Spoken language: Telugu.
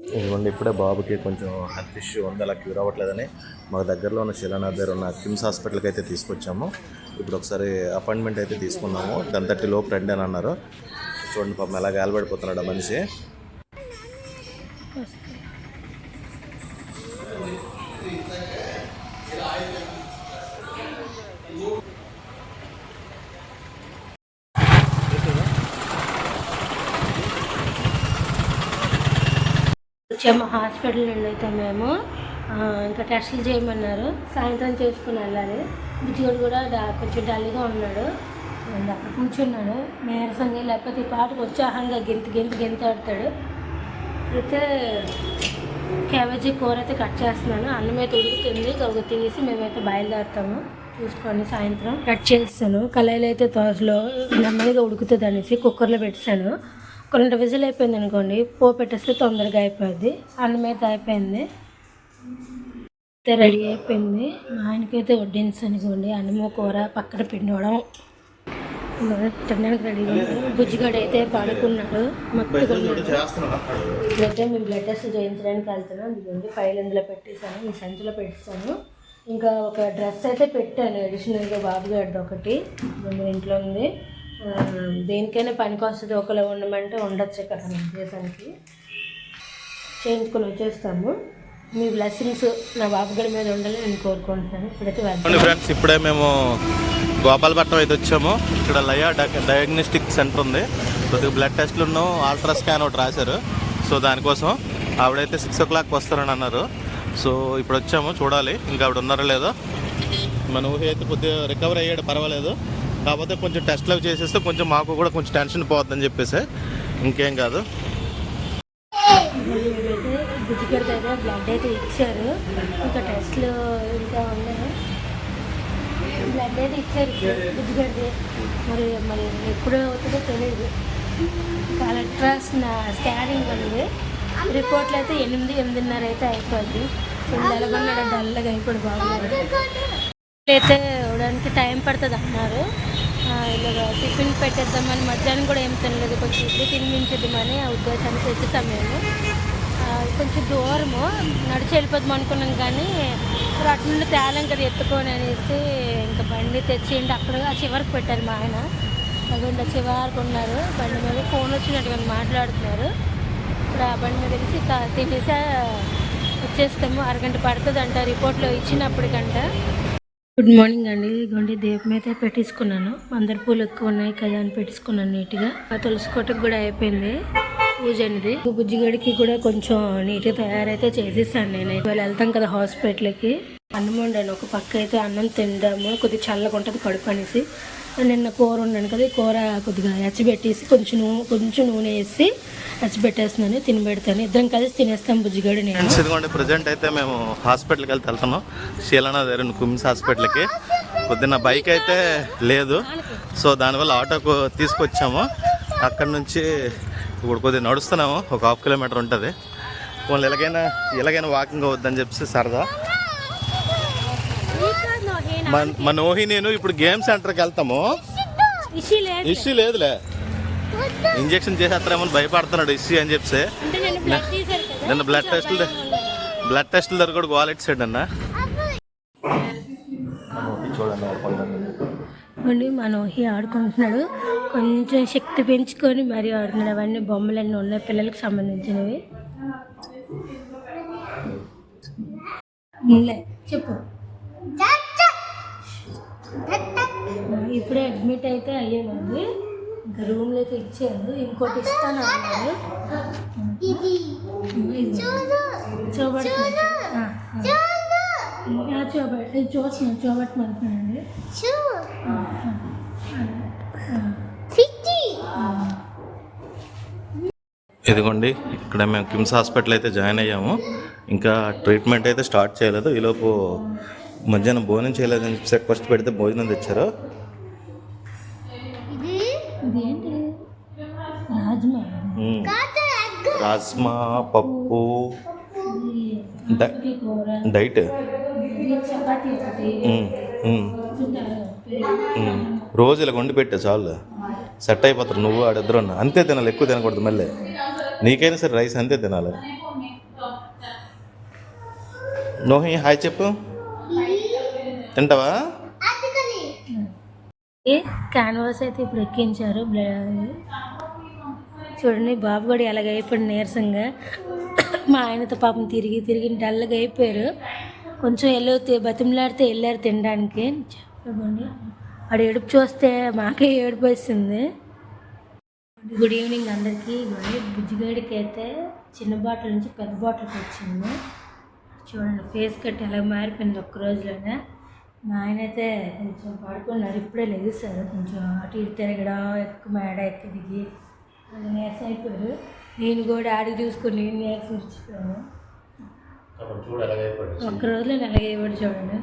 ఇదిగోండి ఇప్పుడే బాబుకి కొంచెం హెల్త్ ఇష్యూ ఉంది, అలా క్యూర్ అవ్వట్లేదని మా దగ్గరలో ఉన్న శిలానాథ్ దగ్గర ఉన్న కిమ్స్ హాస్పిటల్కి అయితే తీసుకొచ్చాము. ఇప్పుడు ఒకసారి అపాయింట్మెంట్ అయితే తీసుకున్నాము. 10:30 లోపు రండి అని అన్నారు. చూడండి పాపం ఎలా గాలిపడిపోతున్నాడు ఆ మనిషి. వచ్చాము హాస్పిటల్ నుండి అయితే మేము ఇంకా టెస్టులు చేయమన్నారు. సాయంత్రం చేసుకుని వెళ్ళాలి. బుజ్జిగడు కూడా కొంచెం డల్గా ఉన్నాడు. అక్కడ కూర్చున్నాడు నీరసంగా, లేకపోతే ఈ పాటకు ఉత్సాహంగా గెంతి ఆడతాడు. అయితే క్యాబేజీ కూర అయితే కట్ చేస్తున్నాను. అన్నం అయితే ఉడుకుతుంది, ఒక తినేసి మేమైతే బయలుదేరుతాము. చూసుకొని సాయంత్రం కట్ చేస్తాను. కళాయిలు అయితే తోసలో నెమ్మదిగా ఉడుకుతుంది అనేసి కుక్కర్లో పెట్టాను. 2 విజిల్ అయిపోయింది అనుకోండి, పోపు పెట్టేస్తే తొందరగా అయిపోద్ది. అన్నం అయితే అయిపోయింది, అయితే రెడీ అయిపోయింది. మా ఆయనకైతే వడ్డించి అనుకోండి, అన్నము కూర పక్కన పిండవడం తినడానికి రెడీగా ఉన్నాడు. బుజ్జిగాడు అయితే పడుకున్నాడు, మత్తుగా ఉన్నాడు. ఇప్పుడైతే మేము బ్లడ్ టెస్ట్ చేయించడానికి వెళ్తున్నాం. ఇదిగోండి ఫైల్ ఇందులో పెట్టేశాను, ఈ సంచిలో పెట్టేశాను. ఇంకా ఒక డ్రెస్ అయితే పెట్టాను అడిషనల్గా, బాబుగాడిది ఒకటి ఇంట్లో ఉంది. దేనికైనా పనికి వస్తుంది, ఒకరు ఉండమంటే ఉండొచ్చు కదా నా ఉద్దేశానికి. చేయించుకొని వచ్చేస్తాము. మీ బ్లెస్సింగ్స్ నా బాబుగడి మీద ఉండాలని నేను కోరుకుంటున్నాను. ఇప్పుడైతే వెళ్తాను ఫ్రెండ్స్. ఇప్పుడే మేము గోపాలపట్నం అయితే వచ్చాము. ఇక్కడ లయా డయాగ్నోస్టిక్ సెంటర్ ఉంది. కొద్దిగా బ్లడ్ టెస్ట్లు అల్ట్రా స్కాన్ ఒకటి రాశారు. సో దానికోసం ఆవిడైతే 6 o'clock వస్తారని అన్నారు. సో ఇప్పుడు వచ్చాము, చూడాలి ఇంకా ఆవిడ ఉన్నారో లేదో. మన ఊహ అయితే కొద్దిగా రికవర్ అయ్యాడు, పర్వాలేదు. కాకపోతే కొంచెం టెస్ట్లు అవి చేసేస్తే కొంచెం మాకు కూడా కొంచెం టెన్షన్ పోతుందని చెప్పేసి, ఇంకేం కాదు. బుజ్జిగాడికి అయితే బ్లడ్ అయితే ఇచ్చారు. ఇంకా టెస్ట్లు ఇంకా ఉన్నాయి. బ్లడ్ అయితే ఇచ్చారు బుజ్జిగాడిది. మరి ఎప్పుడు అవుతుందో తెలియదు. అల్ట్రాస్ స్కానింగ్ ఉంది. రిపోర్ట్లు అయితే 8:30 అయితే అయిపోద్ది. నెలకొన్నాడు, డల్గా అయిపోయాడు బాబు. అయితే ఇవ్వడానికి టైం పడుతుంది అన్నారు. ఇలాగ టిఫిన్ పెట్టేద్దామని మధ్యాహ్నం కూడా ఏం తినలేదు, కొంచెం ఇడ్లీ తినిపించేద్దామని ఆ ఉద్దేశానికి వచ్చేసాం మేము. కొంచెం దూరము నడిచి వెళ్ళిపోదాం అనుకున్నాం, కానీ అటు నుండి తేలం కదా ఎత్తుకొని అనేసి ఇంకా బండి తెచ్చేయండి అక్కడ ఆ చివరికి పెట్టారు మా ఆయన. అదండి చివరికి ఉన్నారు. బండి మీద ఫోన్ వచ్చినట్టుగా మాట్లాడుతున్నారు. ఇప్పుడు ఆ బండి మీద తెలిసి తినేసి వచ్చేస్తాము. అరగంట పడుతుంది అంట రిపోర్ట్లో ఇచ్చినప్పటికంట. గుడ్ మార్నింగ్ అండి. ఇదిగోండి దీపం అయితే పెట్టించుకున్నాను. మందార పూలు ఎక్కువ ఉన్నాయి కదా అని పెట్టించుకున్నాను నీట్గా. తులసి కోటకు కూడా అయిపోయింది పూజ అనేది. బుజ్జిగడికి కూడా కొంచెం నీట్గా తయారైతే చేసేసాను. నేను ఇవాళ వెళ్తాం కదా హాస్పిటల్కి. అన్నం వండాను, ఒక పక్క అయితే అన్నం తిందాము, కొద్దిగా చల్లగా ఉంటుంది కడుపు అనేసి. నిన్న కూర వండాను కదా, ఈ కూర కొద్దిగా ఎచ్చబెట్టేసి కొంచెం నూనె వేసి ఎచ్చబెట్టేస్తున్నాను, తినబెడతాను. ఇద్దరం కలిసి తినేస్తాం బుజ్జిగాడు నేను. ఇదిగోండి ప్రజెంట్ అయితే మేము హాస్పిటల్కి వెళ్తున్నాం, శీలానాథ్ దగ్గర కిమ్స్ హాస్పిటల్కి. పొద్దున్న బైక్ అయితే లేదు, సో దానివల్ల ఆటోకు తీసుకొచ్చాము. అక్కడి నుంచి ఇప్పుడు కొద్దిగా నడుస్తున్నాము, ఒక 1/2 kilometer ఉంటుంది. వాళ్ళు ఎలాగైనా వాకింగ్ అవద్దని చెప్పి సరదా. మన ఓహి నేను ఇప్పుడు గేమ్ సెంటర్కి వెళ్తాము. ఇష్యూ లేదులే, ఇంజక్షన్ చేసేస్తారేమో భయపడుతున్నాడు ఇష్యూ అని చెప్పి. నిన్న బ్లడ్ టెస్టుల దగ్గర కూడా వాలెట్ సైడ్ అన్న చూడండి. మన ఓహి ఆడుకుంటున్నాడు, కొంచెం శక్తి పెంచుకొని మరీ ఆడుతున్నాడు. అవన్నీ బొమ్మలన్నీ ఉన్నాయి పిల్లలకి సంబంధించినవి. చెప్పు. ఇప్పుడే అడ్మిట్ అయితే అయ్యామండి. ఇంకా రూమ్లో అయితే ఇచ్చారు, ఇంకోటి ఇస్తాను అన్నారు. చూబట్టమంటున్నానండి. ఇదిగోండి ఇక్కడ మేము కిమ్స్ హాస్పిటల్ అయితే జాయిన్ అయ్యాము. ఇంకా ట్రీట్మెంట్ అయితే స్టార్ట్ చేయలేదు. ఈలోపు మధ్యాహ్నం భోజనం చేయలేదని చెప్పి ఫస్ట్ పెడితే భోజనం తెచ్చారు. రాజ్మా పప్పు డైట్. రోజు ఇలా వండి పెట్టే చాలు, సెట్ అయిపోతారు. నువ్వు ఆడిద్దరు అంతే తినాలి, ఎక్కువ తినకూడదు. మళ్ళీ నీకైనా సరే రైస్ అంతే తినాలి. నోహి హాయ్ చెప్పు. తింటావా? క్యాన్వాస్ అయితే ఇప్పుడు ఎక్కించారు. చూడండి బాబు కూడా ఎలాగ అయిపోయాడు నీరసంగా. మా ఆయనతో పాపం తిరిగి తిరిగి డల్గా అయిపోయారు. కొంచెం బతిమలాడితే వెళ్ళారు తినడానికి. చెప్పండి వాడు ఏడుపు చూస్తే మాకే ఏడుపు వస్తుంది. గుడ్ ఈవినింగ్ అందరికీ. బుజ్జిగాడికి అయితే చిన్న బాటిల్ నుంచి పెద్ద బాటిల్కి వచ్చింది. చూడండి ఫేస్ కట్ ఎలా మారిపోయింది ఒక్క రోజులోనే. మా ఆయన అయితే కొంచెం పడుకున్నారు, ఇప్పుడే లెగిస్తారు. కొంచెం అటు ఇటు తిరగడం, మేడ ఎక్కి దిగి నీరసం అయిపోయారు. నేను కూడా ఆడికి చూసుకొని నీరసం ఇచ్చిపోయాను. ఒక్క రోజులో ఎలాగైపోయాడు చూడండి.